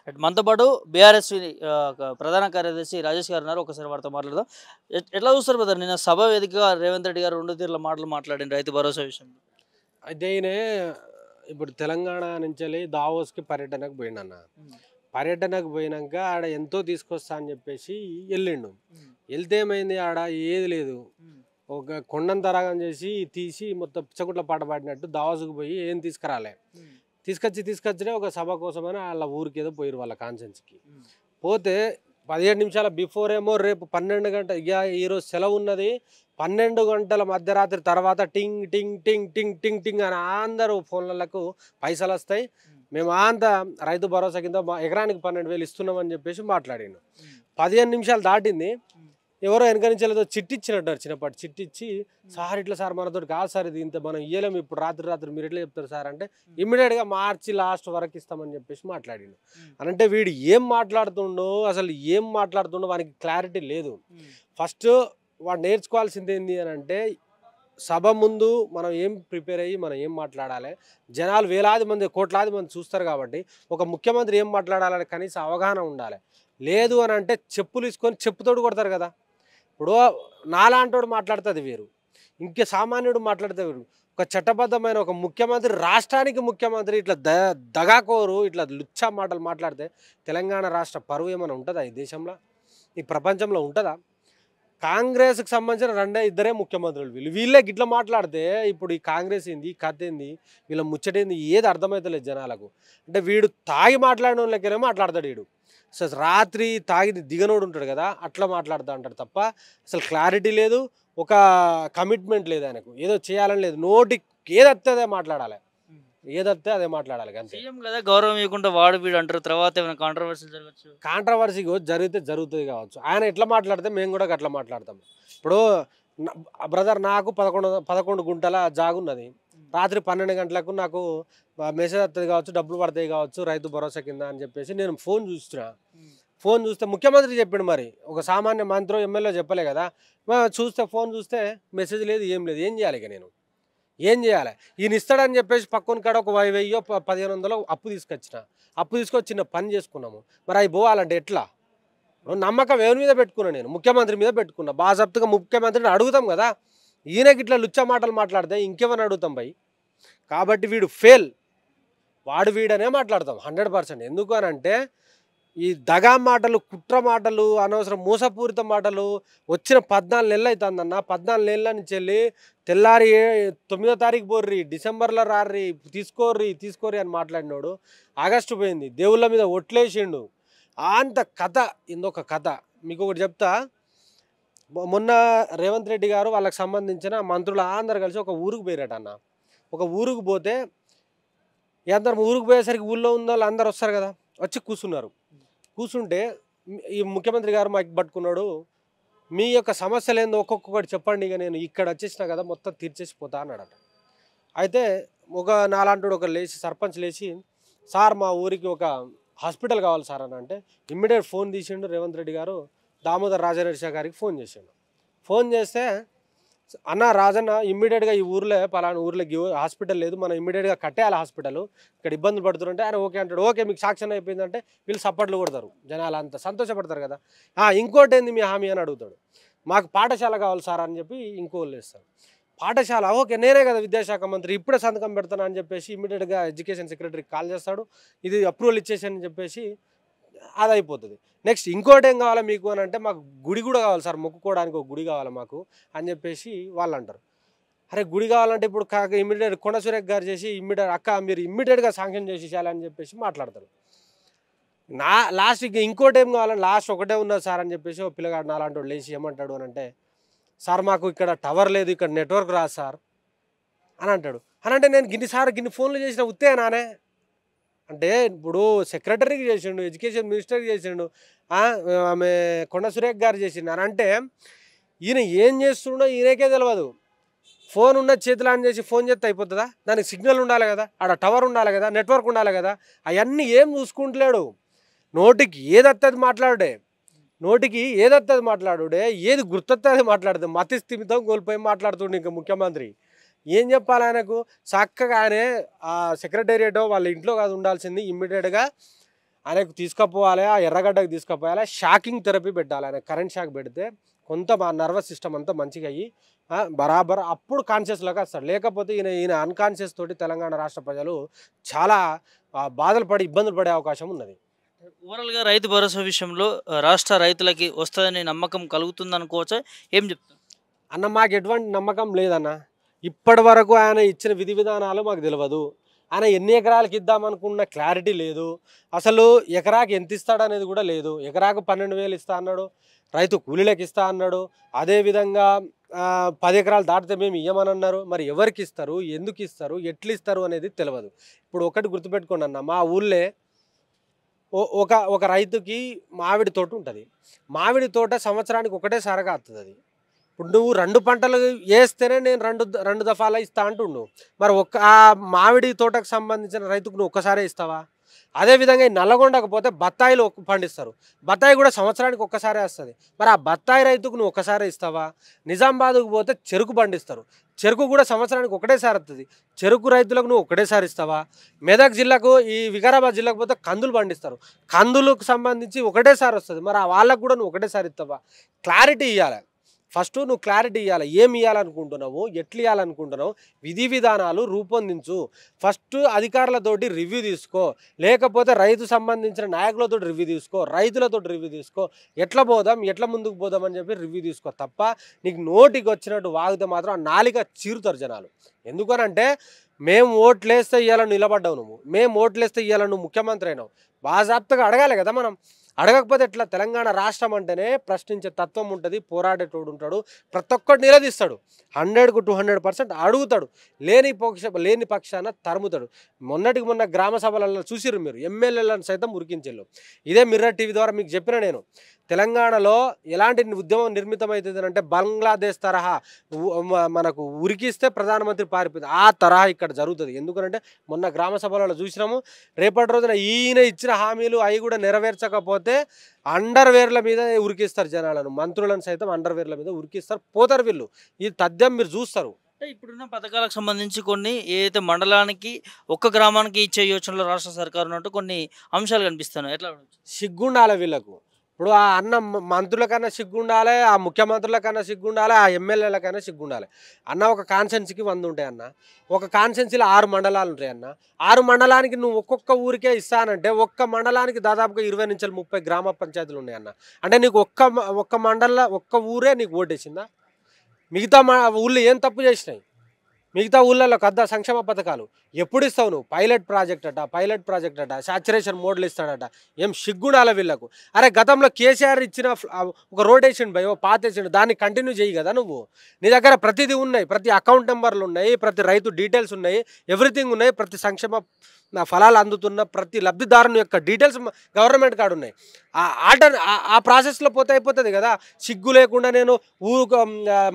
మనతో పాటు బీఆర్ఎస్ ప్రధాన కార్యదర్శి రాజేష్ గారు ఉన్నారు. ఒకసారి వారితో మాట్లాడదాం. ఎట్లా చూస్తారు బ్రదర్? నిన్న సభ వేదికగా రేవంత్ రెడ్డి గారు 2 తీర్ల మాటలు మాట్లాడిండు రైతు భరోసా విషయంలో. అయితే ఈయన ఇప్పుడు తెలంగాణ నుంచి దావోస్కి పర్యటనకు పోయిండన్న. పర్యటనకు పోయినాక ఆడ ఎంతో తీసుకొస్తా అని చెప్పేసి వెళ్ళిండు. వెళ్తే ఏమైంది, ఆడ ఏది లేదు. ఒక కొండంత రాగం చేసి తీసి మొత్తం పిచ్చకుట్ల పాట పాడినట్టు దావోస్కి పోయి ఏం తీసుకురాలే. తీసుకొచ్చినే ఒక సభ కోసమని వాళ్ళ ఊరికి ఏదో పోయారు, వాళ్ళ కాన్సెన్స్కి పోతే 17 నిమిషాల బిఫోర్ ఏమో రేపు 12 గంటల, ఇక ఈరోజు సెలవు ఉన్నది, 12 గంటల మధ్యరాత్రి తర్వాత టింగ్ టింగ్ టింగ్ టింగ్ టింగ్ టింగ్ అని అందరూ ఫోన్లకు పైసలు వస్తాయి, మేము అంతా రైతు భరోసా కింద ఎకరానికి 12,000 ఇస్తున్నామని చెప్పేసి మాట్లాడిండు. 15 నిమిషాలు దాటింది, ఎవరో వెనక నుంచి ఏదో చిట్టిచ్చినట్టారు, చిన్నపాటి చిట్టిచ్చి, సార్ ఇట్లా సార్ మనతో కాదు సార్, ఇది ఇంత మనం ఇయ్యలేము ఇప్పుడు రాత్రి మీరు ఎట్లా చెప్తారు సార్ అంటే, ఇమ్మీడియట్గా మార్చి లాస్ట్ వరకు ఇస్తామని చెప్పేసి మాట్లాడిండు. అంటే వీడు ఏం మాట్లాడుతుండో, అసలు ఏం మాట్లాడుతుండో వానికి క్లారిటీ లేదు. ఫస్ట్ వాడు నేర్చుకోవాల్సింది ఏంటి అని అంటే, సభ ముందు మనం ఏం ప్రిపేర్ అయ్యి మనం ఏం మాట్లాడాలి, జనాలు వేలాది మంది కోట్లాది మంది చూస్తారు కాబట్టి ఒక ముఖ్యమంత్రి ఏం మాట్లాడాలని కనీసం అవగాహన ఉండాలి. లేదు అని అంటే చెప్పులు తీసుకొని చెప్పుతోడు కొడతారు కదా. ఇప్పుడు నాలాంటోడు మాట్లాడుతుంది వేరు, ఇంకే సామాన్యుడు మాట్లాడితే వేరు. ఒక చట్టబద్ధమైన ఒక ముఖ్యమంత్రి, రాష్ట్రానికి ముఖ్యమంత్రి ఇట్లా దగాకోరు, ఇట్లా లుచ్చా మాటలు మాట్లాడితే తెలంగాణ రాష్ట్ర పరువు ఏమైనా ఉంటుందా ఈ దేశంలో, ఈ ప్రపంచంలో ఉంటుందా? కాంగ్రెస్కి సంబంధించిన ఇద్దరే ముఖ్యమంత్రులు వీళ్ళే గిట్లా మాట్లాడితే ఇప్పుడు ఈ కాంగ్రెస్ ఏంది, కథ ఏంది, వీళ్ళ ముచ్చటేంది ఏది అర్థమవుతలేదు జనాలకు. అంటే వీడు తాగి మాట్లాడిన వాళ్ళకేనే మాట్లాడతాడు వీడు. అసలు రాత్రి తాగి దిగనోడు ఉంటాడు కదా, అట్లా మాట్లాడుతూ అంటాడు తప్ప అసలు క్లారిటీ లేదు, ఒక కమిట్మెంట్ లేదు ఆయనకు, ఏదో చేయాలని లేదు. నోటికి ఏదొస్తే అదే మాట్లాడాలి, ఏదొస్తే అదే మాట్లాడాలి అంతే. సీఎం కదా, గౌరవం ఇవ్వకుండా వాడు వీడు అంటారు, తర్వాత ఏమైనా కాంట్రవర్సీ జరగచ్చు. కాంట్రవర్సీ జరిగితే జరుగుతుంది కావచ్చు, ఆయన ఎట్లా మాట్లాడితే మేము కూడా అట్లా మాట్లాడతాం. ఇప్పుడు బ్రదర్ నాకు 11 గుంటల జాగున్నది, రాత్రి 12 గంటలకు నాకు మెసేజ్ వస్తుంది కావచ్చు, డబ్బులు పడతాయి కావచ్చు రైతు భరోసా కింద అని చెప్పేసి నేను ఫోన్ చూస్తే ముఖ్యమంత్రి చెప్పిండు, మరి ఒక సామాన్య మంత్రి ఎమ్మెల్యే చెప్పలే కదా. ఫోన్ చూస్తే మెసేజ్ లేదు, ఏం లేదు. ఏం చేయాలి ఇక నేను, ఏం చేయాలి? ఈయన ఇస్తాడని చెప్పేసి పక్కన కాడ ఒక 1000 1500 అప్పు తీసుకొచ్చి చిన్న పని చేసుకున్నాము. మరి అవి పోవాలంటే ఎట్లా? నమ్మకం ఎవరి మీద పెట్టుకున్నా, నేను ముఖ్యమంత్రి మీద పెట్టుకున్నా. బాజాప్తుగా ముఖ్యమంత్రిని అడుగుతాం కదా, ఈయనకి ఇట్లా లుచ్చా మాటలు మాట్లాడితే ఇంకేమని అడుగుతాం భయ్. కాబట్టి వీడు ఫెయిల్, వీడనే మాట్లాడతాం 100%. ఎందుకు అని అంటే ఈ దగా మాటలు, కుట్ర మాటలు, అనవసరం మోసపూరిత మాటలు వచ్చిన 14 నెలలు అవుతుందన్న. 14 నెలల నుంచి వెళ్ళి తెల్లారి 9వ తారీఖు పోర్రి, డిసెంబర్లో రార్రి, తీసుకోర్రి అని మాట్లాడినాడు. ఆగస్టు పోయింది, దేవుళ్ళ మీద ఒట్లేసిండు. అంత కథ ఇందొక కథ. మీకు ఒకటి చెప్తా, మొన్న రేవంత్ రెడ్డి గారు వాళ్ళకి సంబంధించిన మంత్రులు అందరు కలిసి ఒక ఊరికి పోయారట అన్న. ఒక ఊరికి పోతే అందరు ఊరికి పోయేసరికి ఊళ్ళో ఉన్న వాళ్ళు అందరు వస్తారు కదా, వచ్చి కూర్చుంటే ఈ ముఖ్యమంత్రి గారు మాకు పట్టుకున్నాడు, మీ యొక్క సమస్యలు ఏందో ఒక్కొక్కటి చెప్పండి, ఇక నేను ఇక్కడ వచ్చేసినా కదా మొత్తం తీర్చేసిపోతా అన్నాడట. అయితే ఒక నాలాంటి ఒక సర్పంచ్ లేచి, సార్ మా ఊరికి ఒక హాస్పిటల్ కావాలి సార్ అని అంటే ఇమ్మీడియట్ ఫోన్ తీసిండు రేవంత్ రెడ్డి గారు. దామోదర్ రాజనరసింహ గారికి ఫోన్ చేస్తే, అన్న రాజన్న ఇమ్మీడియట్గా ఈ ఊర్లో పలానా ఊర్లో హాస్పిటల్ లేదు, మనం ఇమ్మీడియట్గా కట్టేయాలి హాస్పిటల్, ఇక్కడ ఇబ్బందులు పడుతుంటే ఆయన ఓకే అంటాడు. ఓకే మీకు సాక్ష్యం అయిపోయిందంటే వీళ్ళు సపోర్ట్లు కొడతారు, జనాలు అంతా సంతోషపడతారు కదా. ఇంకోటి ఏంది మీ హామీ అని అడుగుతాడు. మాకు పాఠశాల కావాలి సార్ అని చెప్పి ఇంకోళ్ళు వేస్తారు. పాఠశాల ఓకే, నేనే కదా విద్యాశాఖ మంత్రి, ఇప్పుడే సంతకం పెడతాను అని చెప్పేసి ఇమ్మీడియట్గా ఎడ్యుకేషన్ సెక్రటరీకి కాల్ చేస్తాడు, ఇది అప్రూవల్ ఇచ్చేసానని చెప్పేసి అది అయిపోతుంది. నెక్స్ట్ ఇంకోటి ఏం కావాలి మీకు అని అంటే, మాకు గుడి కూడా కావాలి సార్, మొక్కుకోవడానికి ఒక గుడి కావాలి మాకు అని చెప్పేసి వాళ్ళు అంటారు. అరే గుడి కావాలంటే ఇప్పుడు ఇమ్మీడియట్ కొండ సురేఖ్ గారు చేసి అక్క మీరు ఇమ్మీడియట్గా శాంక్షన్ చేసి చేయాలని చెప్పేసి మాట్లాడతారు. లాస్ట్ ఇంకోటి ఏం కావాలని లాస్ట్ ఒకటే ఉన్నది సార్ అని చెప్పేసి ఒక పిల్లగాడు నాలాంటి వాడు లేచి ఏమంటాడు అని అంటే, సార్ మాకు ఇక్కడ టవర్ లేదు, ఇక్కడ నెట్వర్క్ రాదు సార్ అని అంటాడు. అని అంటే నేను గిన్ని ఫోన్లు చేసిన ఉత్తే నానే అంటే, ఇప్పుడు సెక్రటరీకి చేసిండు, ఎడ్యుకేషన్ మినిస్టర్కి చేసిండు, ఆమె కొండ సురేఖ్ గారు చేసిండు అని అంటే ఈయన ఏం చేస్తుండో ఈయనకే తెలియదు. ఫోన్ ఉన్న చేతులు ఆన్ చేసి ఫోన్ చేస్తే అయిపోతుందా? దానికి సిగ్నల్ ఉండాలి కదా, ఆడ టవర్ ఉండాలి కదా, నెట్వర్క్ ఉండాలి కదా, అవన్నీ ఏం చూసుకుంటలేడు. నోటికి ఏదత్తది మాట్లాడుడే, ఏది గుర్తొస్తుంది మాట్లాడుతుంది. మతి స్థిమితం కోల్పోయి మాట్లాడుతుండే ఇంకా ముఖ్యమంత్రి. ఏం చెప్పాలి ఆయనకు? చక్కగా ఆయనే ఆ సెక్రటేరియట్ వాళ్ళ ఇంట్లో కాదు ఉండాల్సింది, ఇమ్మీడియట్గా ఆయనకు తీసుకుపోవాలి, ఆ ఎర్రగడ్డకు తీసుకుపోవాలి, షాకింగ్ థెరపీ పెట్టాలి. ఆయన కరెంట్ షాక్ పెడితే కొంత మా నర్వస్ సిస్టమ్ అంతా మంచిగా అయ్యి బరాబర్ అప్పుడు కాన్షియస్లోకి వస్తాడు. లేకపోతే ఈయన అన్కాన్షియస్ తోటి తెలంగాణ రాష్ట్ర ప్రజలు చాలా బాధలు పడి ఇబ్బందులు పడే అవకాశం ఉన్నది. ఓవరాల్గా రైతు భరోసా విషయంలో రాష్ట్ర రైతులకి వస్తుందని నమ్మకం కలుగుతుంది అనుకోవచ్చా? ఏం చెప్తారు అన్న మాకు ఎటువంటి నమ్మకం లేదన్న. ఇప్పటి వరకు ఆయన ఇచ్చిన విధి విధానాలు మాకు తెలియదు. ఆయన ఎన్ని ఎకరాలకు ఇద్దామనుకున్న క్లారిటీ లేదు. అసలు ఎకరాకి ఎంత ఇస్తాడనేది కూడా లేదు. ఎకరాకు 12,000 ఇస్తా అన్నాడు, రైతు కూలీలకు ఇస్తా అన్నాడు. అదేవిధంగా 10 ఎకరాలు దాటితే మేము ఇయ్యమని అన్నారు. మరి ఎవరికి ఇస్తారు, ఎందుకు ఇస్తారు, ఎట్లు ఇస్తారు అనేది తెలియదు. ఇప్పుడు ఒకటి గుర్తుపెట్టుకోండి అన్న, మా ఊళ్ళే ఒక రైతుకి మామిడి తోట ఉంటుంది. మామిడి తోట సంవత్సరానికి ఒకటేసారిగా వస్తుంది. అది ఇప్పుడు నువ్వు 2 పంటలు వేస్తేనే నేను రెండు దఫాలా ఇస్తా అంటుండు. మరి ఆ మామిడి తోటకు సంబంధించిన రైతుకు నువ్వు ఒక్కసారే ఇస్తావా? అదేవిధంగా ఈ నల్లగొండకు పోతే బత్తాయిలు పండిస్తారు. బత్తాయి కూడా సంవత్సరానికి ఒక్కసారే వస్తుంది. మరి ఆ బత్తాయి రైతుకు నువ్వు ఒక్కసారే ఇస్తావా? నిజామాబాద్కు పోతే చెరుకు పండిస్తారు. చెరుకు కూడా సంవత్సరానికి ఒకటేసారి వస్తుంది. చెరుకు రైతులకు నువ్వు ఒకటేసారి ఇస్తావా? మెదక్ జిల్లాకు, ఈ వికారాబాద్ జిల్లాకు పోతే కందులు పండిస్తారు. కందులకు సంబంధించి ఒకటేసారి వస్తుంది. మరి ఆ వాళ్ళకు కూడా నువ్వు ఒకటేసారి ఇస్తావా? క్లారిటీ ఇవ్వాలి. ఫస్ట్ నువ్వు క్లారిటీ ఇవ్వాలి. ఏమి ఇవ్వాలనుకుంటున్నావు, ఎట్లు ఇవ్వాలనుకుంటున్నావు, విధి విధానాలు రూపొందించు. ఫస్ట్ అధికారులతోటి రివ్యూ తీసుకో, లేకపోతే రైతు సంబంధించిన నాయకులతో రివ్యూ తీసుకో, రైతులతో రివ్యూ తీసుకో. ఎట్లా పోదాం, ఎట్లా ముందుకు పోదాం అని చెప్పి రివ్యూ తీసుకో. తప్ప నీకు నోటికి వచ్చినట్టు వాగితే మాత్రం ఆ నాలిక చీరుతారు జనాలు. ఎందుకనంటే మేము ఓట్లేస్తే ఇవ్వాలని నిలబడ్డావు నువ్వు, మేము ఓట్లేస్తే ఇవ్వాలని నువ్వు ముఖ్యమంత్రి అయినావు. బాజాప్తగా అడగాలి కదా మనం. అడగకపోతే ఎట్లా? తెలంగాణ రాష్ట్రం అంటేనే ప్రశ్నించే తత్వం ఉంటుంది, పోరాడేటోడు ఉంటాడు, ప్రతి ఒక్కటి నిలదీస్తాడు. 100కు 200% అడుగుతాడు, లేని పక్షాన తరుముతాడు. మొన్న గ్రామ సభలలో చూసిర్రు మీరు, ఎమ్మెల్యేలను సైతం ఉరికించారు. ఇదే మిర్రర్ టీవీ ద్వారా మీకు చెప్పిన నేను, తెలంగాణలో ఎలాంటి ఉద్యమం నిర్మితమవుతుంది అంటే బంగ్లాదేశ్ తరహా మనకు ఉరికిస్తే ప్రధానమంత్రి పారిపోయింది, ఆ తరహా ఇక్కడ జరుగుతుంది. ఎందుకంటే మొన్న గ్రామ సభలలో చూసినాము. రేపటి రోజున ఈయన ఇచ్చిన హామీలు అవి కూడా నెరవేర్చకపోతే అండర్వేర్ల మీద ఉరికిస్తారు జనాలను, మంత్రులను సైతం అండర్వేర్ల మీద ఉరికిస్తారు, పోతారు వీళ్ళు. ఈ తథ్యం మీరు చూస్తారు. అంటే ఇప్పుడున్న పథకాలకు సంబంధించి కొన్ని ఏదైతే మండలానికి ఒక్క గ్రామానికి ఇచ్చే యోచనలో రాష్ట్ర సర్కారు ఉన్నట్టు కొన్ని అంశాలు కనిపిస్తున్నాయి. ఎట్లా సిగ్గుండాలి వీళ్ళకు. ఇప్పుడు ఆ అన్న మంత్రులకన్నా సిగ్గుండాలి, ఆ ముఖ్యమంత్రులకన్నా సిగ్గుండాలి, ఆ ఎమ్మెల్యేలకైనా సిగ్గుండాలి. అన్న ఒక కాన్స్టెన్సీకి 100 ఉంటాయి అన్న. ఒక కాన్స్టెన్సీలో 6 మండలాలు ఉంటాయి అన్న. 6 మండలానికి నువ్వు ఒక్కొక్క ఊరికే ఇస్తానంటే ఒక్క మండలానికి దాదాపుగా 20 నుంచి 30 గ్రామ పంచాయతీలు ఉన్నాయి అన్న. అంటే నీకు ఒక్క ఊరే నీకు ఓటేసిందా? మిగతా ఊళ్ళు ఏం తప్పు చేసినాయి? మిగతా ఊళ్ళలో కద్దా సంక్షేమ పథకాలు ఎప్పుడు ఇస్తావు నువ్వు? పైలట్ ప్రాజెక్ట్ అట, సాచురేషన్ మోడ్లు ఇస్తాడట. ఏం సిగ్గుండాల వీళ్ళకు? అరే గతంలో కేసీఆర్ ఇచ్చిన ఒక రోడ్ వేసిండు భయ్, పాత వేసిండు, దాన్ని కంటిన్యూ చేయి కదా నువ్వు. నీ దగ్గర ప్రతిదీ ఉన్నాయి, ప్రతి అకౌంట్ నెంబర్లు ఉన్నాయి, ప్రతి రైతు డీటెయిల్స్ ఉన్నాయి, ఎవ్రీథింగ్ ఉన్నాయి. ప్రతి సంక్షేమ ఫలాలు అందుతున్న ప్రతి లబ్ధిదారుని యొక్క డీటెయిల్స్ గవర్నమెంట్ కాడ ఉన్నాయి. ఆ ప్రాసెస్లో పోతే అయిపోతుంది కదా. సిగ్గు లేకుండా నేను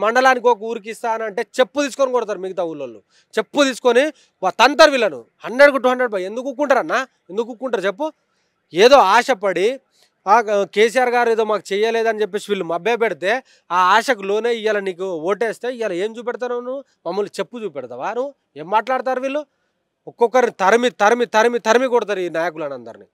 మండలానికి ఒక ఊరికి ఇస్తానంటే చెప్పు తీసుకొని కొడతారు మిగతా ఊళ్ళో. చెప్పు తీసుకొని తంతరు వీళ్ళను. 100కు 200 ఎందుకు ఊక్కుంటారన్నా? ఎందుకు ఊక్కుంటారు చెప్పు? ఏదో ఆశపడి కేసీఆర్ గారు ఏదో మాకు చెయ్యలేదని చెప్పేసి వీళ్ళు మభ్య పెడితే ఆ ఆశకు లోనే ఇవాళ నీకు ఓటేస్తే ఇవాళ ఏం చూపెడతావు నువ్వు? మమ్మల్ని చెప్పు చూపెడతావా నువ్వు? ఏం మాట్లాడతారు వీళ్ళు? ఒక్కొక్కరిని తరిమి కొడతారు ఈ నాయకులను అందరినీ.